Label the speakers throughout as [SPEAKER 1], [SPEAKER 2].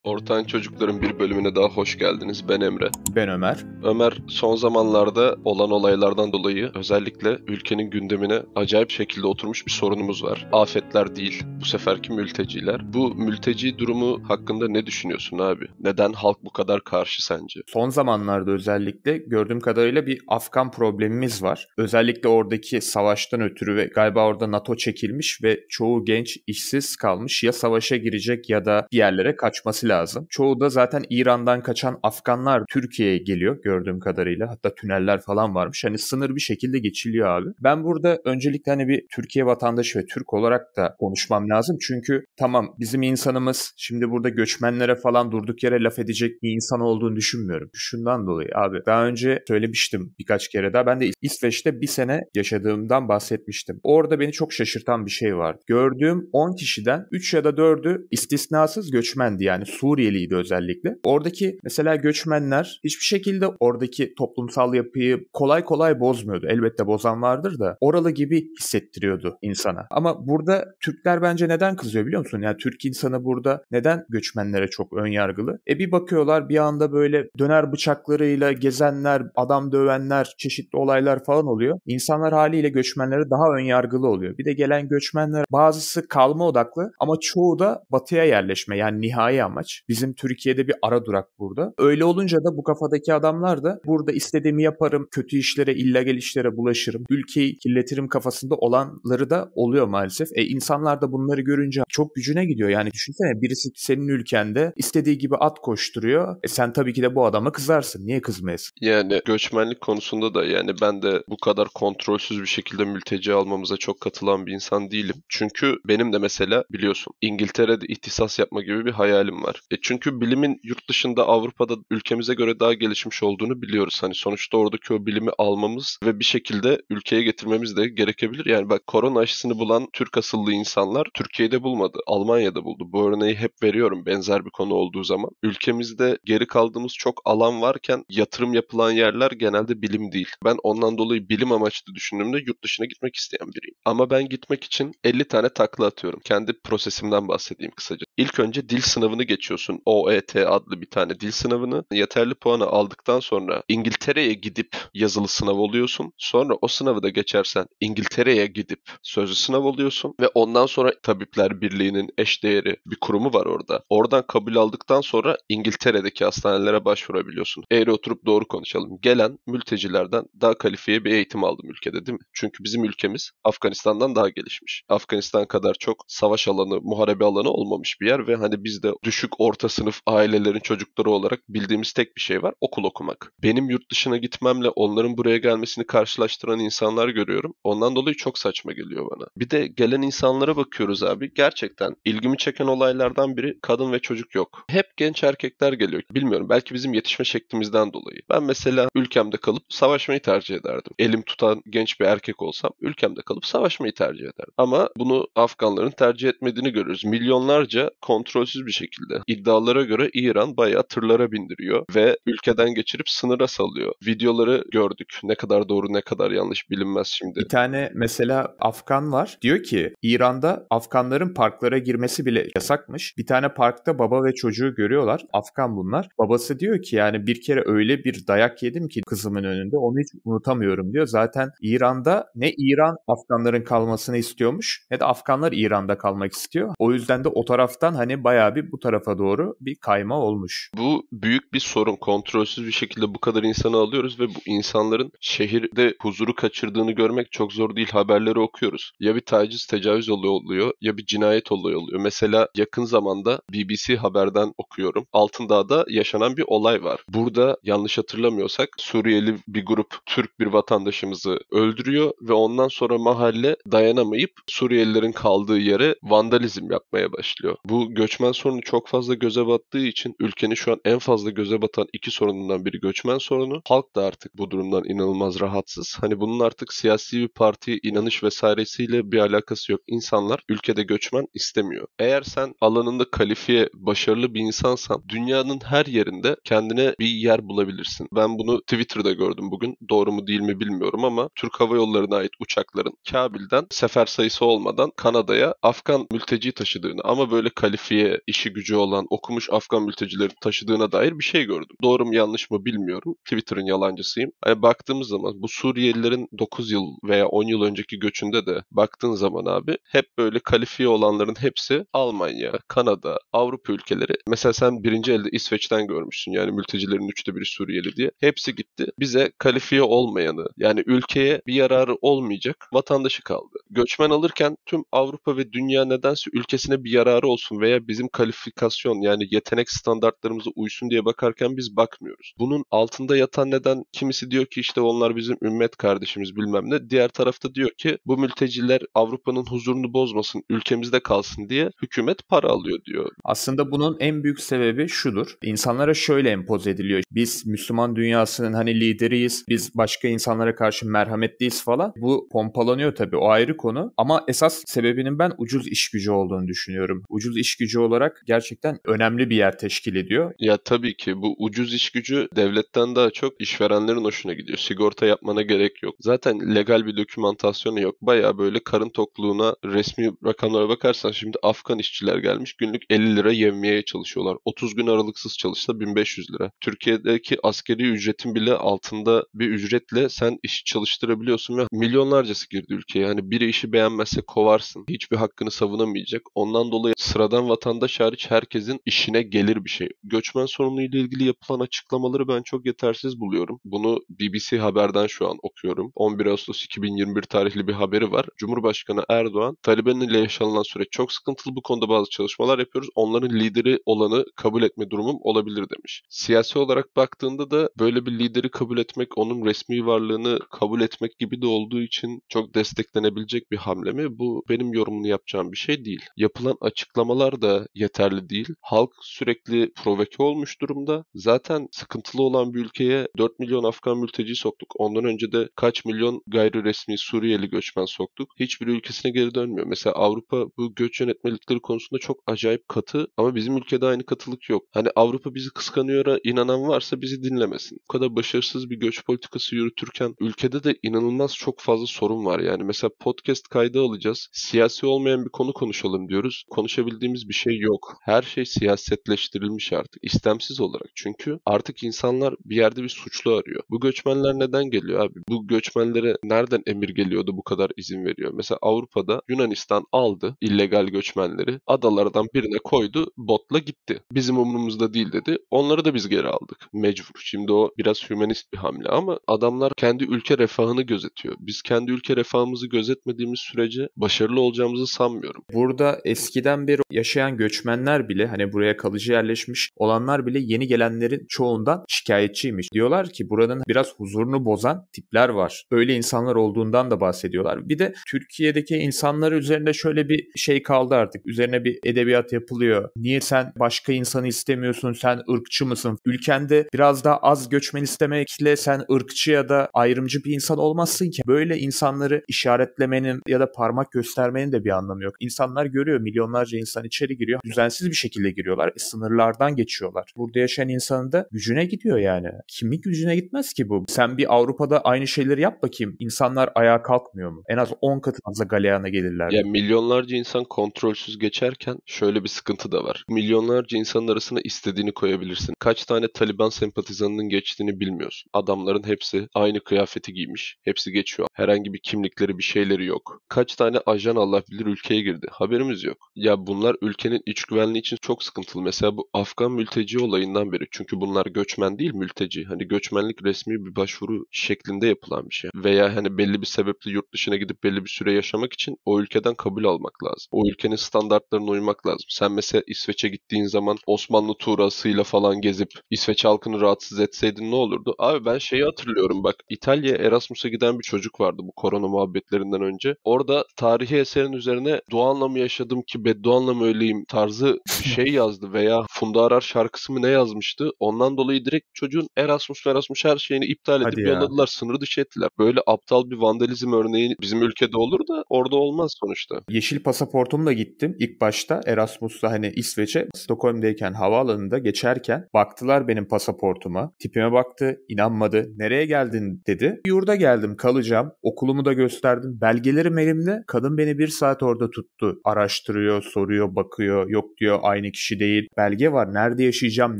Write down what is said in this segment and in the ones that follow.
[SPEAKER 1] Ortağın Çocukların bir bölümüne daha hoş geldiniz. Ben Emre.
[SPEAKER 2] Ben Ömer.
[SPEAKER 1] Ömer, son zamanlarda olan olaylardan dolayı özellikle ülkenin gündemine acayip şekilde oturmuş bir sorunumuz var. Afetler değil, bu seferki mülteciler. Bu mülteci durumu hakkında ne düşünüyorsun abi? Neden halk bu kadar karşı sence?
[SPEAKER 2] Son zamanlarda özellikle gördüğüm kadarıyla bir Afgan problemimiz var. Özellikle oradaki savaştan ötürü ve galiba orada NATO çekilmiş ve çoğu genç işsiz kalmış. Ya savaşa girecek ya da bir yerlere kaçması lazım. Çoğu da zaten İran'dan kaçan Afganlar Türkiye'ye geliyor gördüğüm kadarıyla. Hatta tüneller falan varmış. Hani sınır bir şekilde geçiliyor abi. Ben burada öncelikle hani bir Türkiye vatandaşı ve Türk olarak da konuşmam lazım. Çünkü tamam bizim insanımız şimdi burada göçmenlere falan durduk yere laf edecek bir insan olduğunu düşünmüyorum. Şundan dolayı abi daha önce söylemiştim birkaç kere daha. Ben de İsveç'te bir sene yaşadığımdan bahsetmiştim. Orada beni çok şaşırtan bir şey vardı. Gördüğüm 10 kişiden 3 ya da 4'ü istisnasız göçmendi, yani Suriyeliydi özellikle. Oradaki mesela göçmenler hiçbir şekilde oradaki toplumsal yapıyı kolay kolay bozmuyordu. Elbette bozan vardır da oralı gibi hissettiriyordu insana. Ama burada Türkler bence neden kızıyor biliyor musun? Yani Türk insanı burada neden göçmenlere çok önyargılı? Bir bakıyorlar bir anda böyle döner bıçaklarıyla gezenler, adam dövenler, çeşitli olaylar falan oluyor. İnsanlar haliyle göçmenlere daha önyargılı oluyor. Bir de gelen göçmenler bazısı kalma odaklı ama çoğu da batıya yerleşme, yani nihai amaç. Bizim Türkiye'de bir ara durak burada. Öyle olunca da bu kafadaki adamlar da burada istediğimi yaparım, kötü işlere, illegal işlere bulaşırım, ülkeyi kirletirim kafasında olanları da oluyor maalesef. İnsanlar da bunları görünce çok gücüne gidiyor. Yani düşünsene birisi senin ülkende istediği gibi at koşturuyor. Sen tabii ki de bu adama kızarsın. Niye kızmayasın?
[SPEAKER 1] Yani göçmenlik konusunda da yani ben de bu kadar kontrolsüz bir şekilde mülteci almamıza çok katılan bir insan değilim. Çünkü benim de mesela biliyorsun İngiltere'de ihtisas yapma gibi bir hayalim var. Çünkü bilimin yurt dışında Avrupa'da ülkemize göre daha gelişmiş olduğunu biliyoruz. Hani sonuçta oradaki o bilimi almamız ve bir şekilde ülkeye getirmemiz de gerekebilir. Yani bak, korona aşısını bulan Türk asıllı insanlar Türkiye'de bulmadı, Almanya'da buldu. Bu örneği hep veriyorum benzer bir konu olduğu zaman. Ülkemizde geri kaldığımız çok alan varken yatırım yapılan yerler genelde bilim değil. Ben ondan dolayı bilim amaçlı düşündüğümde yurt dışına gitmek isteyen biriyim. Ama ben gitmek için 50 tane takla atıyorum. Kendi prosesimden bahsedeyim kısaca. İlk önce dil sınavını geçiyorsun. OET adlı bir tane dil sınavını. Yeterli puanı aldıktan sonra İngiltere'ye gidip yazılı sınav oluyorsun. Sonra o sınavı da geçersen İngiltere'ye gidip sözlü sınav oluyorsun. Ve ondan sonra Tabipler Birliği'nin eşdeğeri bir kurumu var orada. Oradan kabul aldıktan sonra İngiltere'deki hastanelere başvurabiliyorsun. Eğri oturup doğru konuşalım. Gelen mültecilerden daha kalifiye bir eğitim aldım ülkede, değil mi? Çünkü bizim ülkemiz Afganistan'dan daha gelişmiş. Afganistan kadar çok savaş alanı, muharebe alanı olmamış bir yer ve hani bizde düşük orta sınıf ailelerin çocukları olarak bildiğimiz tek bir şey var: okul okumak. Benim yurt dışına gitmemle onların buraya gelmesini karşılaştıran insanlar görüyorum. Ondan dolayı çok saçma geliyor bana. Bir de gelen insanlara bakıyoruz abi. Gerçekten ilgimi çeken olaylardan biri kadın ve çocuk yok. Hep genç erkekler geliyor. Bilmiyorum, belki bizim yetişme şeklimizden dolayı. Ben mesela ülkemde kalıp savaşmayı tercih ederdim. Elim tutan genç bir erkek olsam ülkemde kalıp savaşmayı tercih ederdim. Ama bunu Afganların tercih etmediğini görüyoruz. Milyonlarca kontrolsüz bir şekilde. İddialara göre İran bayağı tırlara bindiriyor ve ülkeden geçirip sınıra salıyor. Videoları gördük. Ne kadar doğru ne kadar yanlış bilinmez şimdi.
[SPEAKER 2] Bir tane mesela Afgan var. Diyor ki İran'da Afganların parklara girmesi bile yasakmış. Bir tane parkta baba ve çocuğu görüyorlar. Afgan bunlar. Babası diyor ki yani bir kere öyle bir dayak yedim ki kızımın önünde, onu hiç unutamıyorum diyor. Zaten İran'da ne İran Afganların kalmasını istiyormuş ne de Afganlar İran'da kalmak istiyor. O yüzden de o taraftan hani bayağı bir bu tarafa doğru bir kayma olmuş.
[SPEAKER 1] Bu büyük bir sorun. Kontrolsüz bir şekilde bu kadar insanı alıyoruz ve bu insanların şehirde huzuru kaçırdığını görmek çok zor değil. Haberleri okuyoruz. Ya bir taciz, tecavüz olayı oluyor ya bir cinayet olayı oluyor. Mesela yakın zamanda BBC Haber'den okuyorum. Altındağ'da yaşanan bir olay var. Burada yanlış hatırlamıyorsak Suriyeli bir grup Türk bir vatandaşımızı öldürüyor ve ondan sonra mahalle dayanamayıp Suriyelilerin kaldığı yere vandalizm yapmaya başlıyor. Bu göçmen sorunu çok fazla göze battığı için ülkenin şu an en fazla göze batan iki sorunundan biri göçmen sorunu. Halk da artık bu durumdan inanılmaz rahatsız. Hani bunun artık siyasi bir partiye inanış vesairesiyle bir alakası yok. İnsanlar ülkede göçmen istemiyor. Eğer sen alanında kalifiye, başarılı bir insansan dünyanın her yerinde kendine bir yer bulabilirsin. Ben bunu Twitter'da gördüm bugün. Doğru mu değil mi bilmiyorum ama Türk Hava Yolları'na ait uçakların Kabil'den sefer sayısı olmadan Kanada'ya Afgan mülteci taşıdığını ama böyle kalifiye, işi gücü olan, okumuş Afgan mültecileri taşıdığına dair bir şey gördüm. Doğru mu yanlış mı bilmiyorum. Twitter'ın yalancısıyım. Hani baktığımız zaman bu Suriyelilerin 9 yıl veya 10 yıl önceki göçünde de baktığın zaman abi hep böyle kalifiye olanların hepsi Almanya, Kanada, Avrupa ülkeleri. Mesela sen birinci elde İsveç'ten görmüşsün yani mültecilerin 1/3'ü Suriyeli diye. Hepsi gitti. Bize kalifiye olmayanı yani ülkeye bir yararı olmayacak vatandaşı kaldı. Göçmen alırken tüm Avrupa ve dünya nedense ülkesine bir yararı olsun veya bizim kalifikasyon yani yetenek standartlarımıza uysun diye bakarken biz bakmıyoruz. Bunun altında yatan neden kimisi diyor ki işte onlar bizim ümmet kardeşimiz bilmem ne. Diğer tarafta diyor ki bu mülteciler Avrupa'nın huzurunu bozmasın, ülkemizde kalsın diye hükümet para alıyor diyor.
[SPEAKER 2] Aslında bunun en büyük sebebi şudur. İnsanlara şöyle empoze ediliyor. Biz Müslüman dünyasının hani lideriyiz. Biz başka insanlara karşı merhametliyiz falan. Bu pompalanıyor tabii. O ayrı konu. Ama esas sebebinin ben ucuz iş gücü olduğunu düşünüyorum. Ucuz iş gücü olarak gerçekten önemli bir yer teşkil ediyor.
[SPEAKER 1] Ya tabii ki bu ucuz iş gücü devletten daha çok işverenlerin hoşuna gidiyor. Sigorta yapmana gerek yok. Zaten legal bir dokümantasyonu yok. Bayağı böyle karın tokluğuna resmi rakamlara bakarsan şimdi Afgan işçiler gelmiş günlük 50 lira yevmiyeye çalışıyorlar. 30 gün aralıksız çalışsa 1500 lira. Türkiye'deki askeri ücretin bile altında bir ücretle sen işi çalıştırabiliyorsun ve milyonlarcası girdi ülkeye. Yani biri işi beğenmezse kovarsın. Hiçbir hakkını savunamayacak. Ondan dolayı sıradan vatandaş hariç herkesin işine gelir bir şey. Göçmen sorunu ile ilgili yapılan açıklamaları ben çok yetersiz buluyorum. Bunu BBC Haber'den şu an okuyorum. 11 Ağustos 2021 tarihli bir haberi var. Cumhurbaşkanı Erdoğan, Taliban ile yaşanılan süreç çok sıkıntılı, bu konuda bazı çalışmalar yapıyoruz. Onların lideri olanı kabul etme durumum olabilir demiş. Siyasi olarak baktığında da böyle bir lideri kabul etmek, onun resmi varlığını kabul etmek gibi de olduğu için çok desteklenebilecek bir hamle mi? Bu benim yorumunu yapacağım bir şey değil. Yapılan açıklamalar da yeterli değil. Halk sürekli provoke olmuş durumda. Zaten sıkıntılı olan bir ülkeye 4 milyon Afgan mülteci soktuk. Ondan önce de kaç milyon gayri resmi Suriyeli göçmen soktuk. Hiçbir ülkesine geri dönmüyor. Mesela Avrupa bu göç yönetmelikleri konusunda çok acayip katı ama bizim ülkede aynı katılık yok. Hani Avrupa bizi kıskanıyor'a inanan varsa bizi dinlemesin. Bu kadar başarısız bir göç politikası yürütürken ülkede de inanılmaz çok fazla sorun var. Yani mesela podcast kaydı alacağız. Siyasi olmayan bir konu konuşalım diyoruz. Konuşabildiğimiz bir şey yok. Her şey siyasetleştirilmiş artık. İstemsiz olarak. Çünkü artık insanlar bir yerde bir suçlu arıyor. Bu göçmenler neden geliyor abi? Bu göçmenlere nereden emir geliyordu bu kadar izin veriyor? Mesela Avrupa'da Yunanistan aldı illegal göçmenleri. Adalardan birine koydu. Botla gitti. Bizim umurumuzda değil dedi. Onları da biz geri aldık. Mecbur. Şimdi o biraz hümanist bir hamle ama adamlar kendi ülke refahını gözetiyor. Biz kendi ülke refahımızı gözetmediğimiz sürece başarılı olacağımızı sanmıyorum.
[SPEAKER 2] Burada eskiden beri yaşayan göçmenler bile hani buraya kalıcı yerleşmiş olanlar bile yeni gelenlerin çoğundan şikayetçiymiş. Diyorlar ki buranın biraz huzurunu bozan tipler var. Öyle insanlar olduğundan da bahsediyorlar. Bir de Türkiye'deki insanlar üzerinde şöyle bir şey kaldı artık. Üzerine bir edebiyat yapılıyor. Niye sen başka insanı istemiyorsun? Sen ırkçı mısın? Ülkende biraz daha az göçmen istemekle sen ırkçı ya da ayrımcı bir insan olmazsın ki. Böyle insanları işaretlemenin ya da parmak göstermenin de bir anlamı yok. İnsanlar görüyor, milyonlarca insan içeri giriyor. Düzensiz bir şekilde giriyorlar. Sınırlardan geçiyorlar. Burada yaşayan insanın da gücüne gidiyor yani. Kimin gücüne gitmez ki bu? Sen bir Avrupa'da aynı şeyleri yap bakayım. İnsanlar ayağa kalkmıyor mu? En az 10 katı fazla galeyana gelirler.
[SPEAKER 1] Ya milyonlarca insan kontrolsüz geçerken şöyle bir sıkıntı da var. Milyonlarca insanın arasına istediğini koyabilirsin. Kaç tane Taliban sempatizanının geçtiğini bilmiyorsun. Adamların hepsi aynı kıyafeti giymiş. Hepsi geçiyor. Herhangi bir kimlikleri, bir şeyleri yok. Kaç tane ajan Allah bilir ülkeye girdi. Haberimiz yok. Ya bunlar ülkenin iç güvenliği için çok sıkıntılı. Mesela bu Afgan mülteci olayından beri. Çünkü bunlar göçmen değil, mülteci. Hani göçmenlik resmi bir başvuru şeklinde yapılan bir şey. Veya hani belli bir sebeple yurt dışına gidip belli bir süre yaşamak için o ülkeden kabul almak lazım. O ülkenin standartlarına uymak lazım. Sen mesela İsveç'e gittiğin zaman Osmanlı tuğrasıyla falan gezip İsveç halkını rahatsız etseydin ne olurdu? Abi ben şeyi hatırlıyorum bak, İtalya'ya Erasmus'a giden bir çocuk vardı bu korona muhabbetlerinden önce. Orada tarihi eserin üzerine Doğan'la mı yaşadım ki bedduanla mı öleyim tarzı bir şey yazdı veya Funda Arar şarkısı mı ne yazmıştı. Ondan dolayı direkt çocuğun Erasmus her şeyini iptal edip
[SPEAKER 2] Hadi ya.
[SPEAKER 1] yolladılar. Sınır dışı ettiler. Böyle aptal bir vandalizm örneği bizim ülkede olur da orada olmaz sonuçta.
[SPEAKER 2] Yeşil pasaportumla gittim. İlk başta Erasmus'ta hani İsveç'e Stockholm'deyken havaalanında geçerken baktılar benim pasaportuma. Tipime baktı, inanmadı. Nereye geldin dedi. Yurda geldim, kalacağım. Okulumu da gösterdim. Belgelerim elimde. Kadın beni 1 saat orada tuttu. Araştırıyor, soruyor, diyor, bakıyor. Yok diyor, aynı kişi değil. Belge var. Nerede yaşayacağım,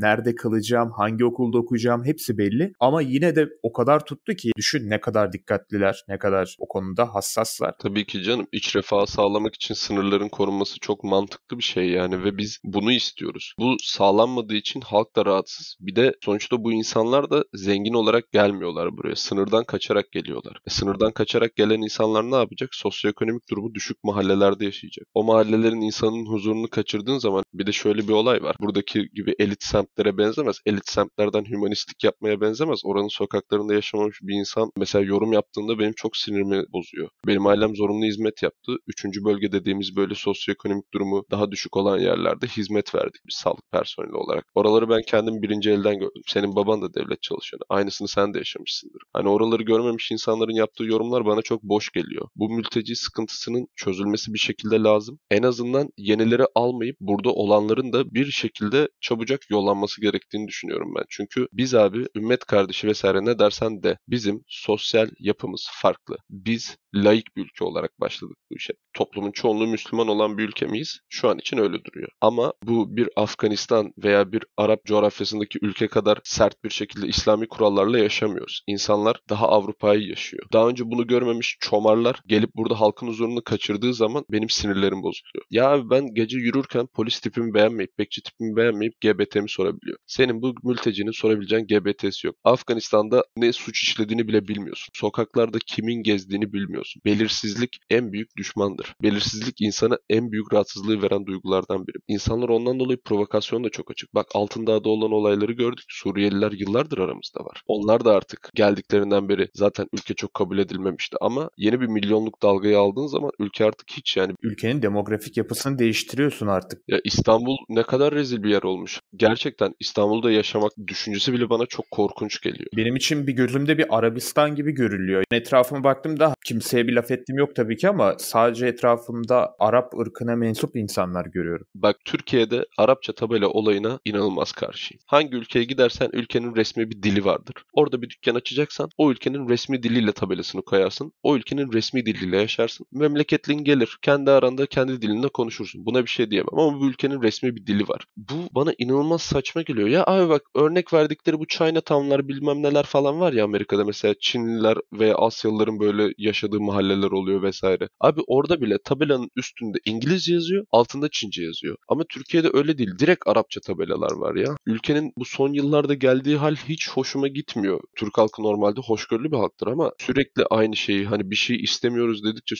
[SPEAKER 2] nerede kalacağım, hangi okulda okuyacağım hepsi belli. Ama yine de o kadar tuttu ki düşün ne kadar dikkatliler, ne kadar o konuda hassaslar.
[SPEAKER 1] Tabii ki canım, iç refahı sağlamak için sınırların korunması çok mantıklı bir şey yani ve biz bunu istiyoruz. Bu sağlanmadığı için halk da rahatsız. Bir de sonuçta bu insanlar da zengin olarak gelmiyorlar buraya. Sınırdan kaçarak geliyorlar. Sınırdan kaçarak gelen insanlar ne yapacak? Sosyoekonomik durumu düşük mahallelerde yaşayacak. O mahallelerin insanın huzurunu kaçırdığın zaman bir de şöyle bir olay var. Buradaki gibi elit semtlere benzemez. Elit semtlerden hümanistlik yapmaya benzemez. Oranın sokaklarında yaşamamış bir insan mesela yorum yaptığında benim çok sinirimi bozuyor. Benim ailem zorunlu hizmet yaptı. Üçüncü bölge dediğimiz böyle sosyoekonomik durumu daha düşük olan yerlerde hizmet verdik biz sağlık personeli olarak. Oraları ben kendim birinci elden gördüm. Senin baban da devlet çalışanı. Aynısını sen de yaşamışsındır. Hani oraları görmemiş insanların yaptığı yorumlar bana çok boş geliyor. Bu mülteci sıkıntısının çözülmesi bir şekilde lazım. En azından yenileri almayıp burada olanların da bir şekilde çabucak yollanması gerektiğini düşünüyorum ben. Çünkü biz abi ümmet kardeşi vesaire ne dersen de bizim sosyal yapımız farklı. Biz laik bir ülke olarak başladık bu işe. Toplumun çoğunluğu Müslüman olan bir ülke miyiz? Şu an için öyle duruyor. Ama bu bir Afganistan veya bir Arap coğrafyasındaki ülke kadar sert bir şekilde İslami kurallarla yaşamıyoruz. İnsanlar daha Avrupa'yı yaşıyor. Daha önce bunu görmemiş çomarlar gelip burada halkın huzurunu kaçırdığı zaman benim sinirlerim bozuluyor. Ya abi ben gece yürürken polis tipimi beğenmeyip, bekçi tipimi beğenmeyip GBT'mi sorabiliyor. Senin bu mültecinin sorabileceğin GBT'si yok. Afganistan'da ne suç işlediğini bile bilmiyorsun. Sokaklarda kimin gezdiğini bilmiyorsun. Belirsizlik en büyük düşmandır. Belirsizlik insana en büyük rahatsızlığı veren duygulardan biri. İnsanlar ondan dolayı provokasyon da çok açık. Bak Altındağ'da olan olayları gördük. Suriyeliler yıllardır aramızda var. Onlar da artık geldiklerinden beri zaten ülke çok kabul edilmemişti ama yeni bir milyonluk dalgayı aldığın zaman ülke artık hiç yani.
[SPEAKER 2] Ülkenin demografik yapısını değiştiriyorsun artık.
[SPEAKER 1] Ya İstanbul ne kadar rezil bir yer olmuş. Gerçekten İstanbul'da yaşamak düşüncesi bile bana çok korkunç geliyor.
[SPEAKER 2] Benim için bir gözümde bir Arabistan gibi görülüyor. Etrafıma baktığımda kimseye bir laf ettiğim yok tabii ki ama sadece etrafımda Arap ırkına mensup insanlar görüyorum.
[SPEAKER 1] Bak Türkiye'de Arapça tabela olayına inanılmaz karşıyım. Hangi ülkeye gidersen ülkenin resmi bir dili vardır. Orada bir dükkan açacaksan o ülkenin resmi diliyle tabelasını koyarsın. O ülkenin resmi diliyle yaşarsın. Memleketliğin gelir. Kendi aranda kendi dilinde konuşursun. Buna bir şey diyemem ama bu ülkenin resmi bir dili var. Bu bana inanılmaz saçma geliyor. Ya abi bak örnek verdikleri bu Chinatown'lar bilmem neler falan var ya Amerika'da mesela Çinliler veya Asyalıların böyle yaşadığı mahalleler oluyor vesaire. Abi orada bile tabelanın üstünde İngilizce yazıyor, altında Çince yazıyor. Ama Türkiye'de öyle değil. Direkt Arapça tabelalar var ya. Ülkenin bu son yıllarda geldiği hal hiç hoşuma gitmiyor. Türk halkı normalde hoşgörülü bir halktır ama sürekli aynı şeyi hani bir şey istemiyoruz dedikçe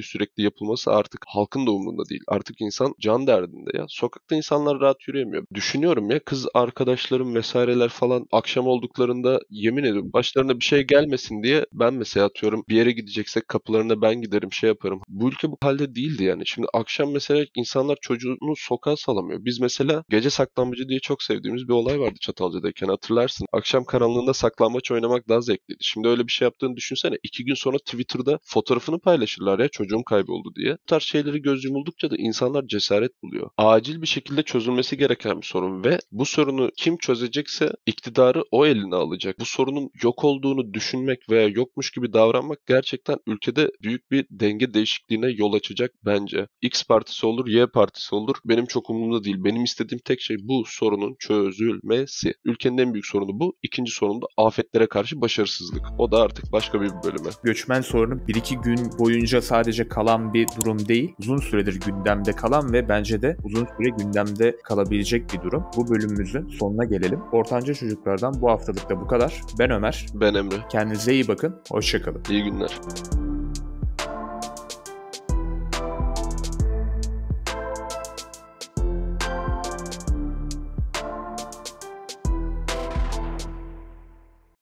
[SPEAKER 1] sürekli yapılması artık halkın da umurunda değil. Artık insan can derdinde ya. Sokakta insanlar rahat yürüyemiyor. Düşünüyorum ya kız arkadaşlarım vesaireler falan akşam olduklarında yemin ediyorum başlarına bir şey gelmesin diye ben mesela atıyorum bir yere gideceksek kapılarına ben giderim şey yaparım. Bu ülke bu halde değildi yani. Şimdi akşam mesela insanlar çocuğunu sokağa salamıyor. Biz mesela gece saklambaçı diye çok sevdiğimiz bir olay vardı Çatalca'dayken hatırlarsın. Akşam karanlığında saklambaç oynamak daha zevkliydi. Şimdi öyle bir şey yaptığını düşünsene. 2 gün sonra Twitter'da fotoğrafını paylaşırlar ya çocuğum kayboldu diye. Bu tarz şeyleri göz yumuldukça da insanlar cesaret buluyor. Acil bir şekilde çözülmesi gereken bir sorun ve bu sorunu kim çözecekse iktidarı o eline alacak. Bu sorunun yok olduğunu düşünmek veya yokmuş gibi davranmak gerçekten ülkede büyük bir denge değişikliğine yol açacak bence. X partisi olur, Y partisi olur. Benim çok umurumda değil. Benim istediğim tek şey bu sorunun çözülmesi. Ülkenin en büyük sorunu bu. İkinci sorun da afetlere karşı başarısızlık. O da artık başka bir bölüme.
[SPEAKER 2] Göçmen sorunu 1-2 gün boyunca sadece kalan bir durum değil. Uzun süredir gündemde kalan ve bence de uzun süre gündemde kalabilecek bir durum. Bu bölümümüzün sonuna gelelim. Ortanca Çocuklardan bu haftalık da bu kadar. Ben Ömer.
[SPEAKER 1] Ben Emre.
[SPEAKER 2] Kendinize iyi bakın. Hoşça kalın.
[SPEAKER 1] İyi günler.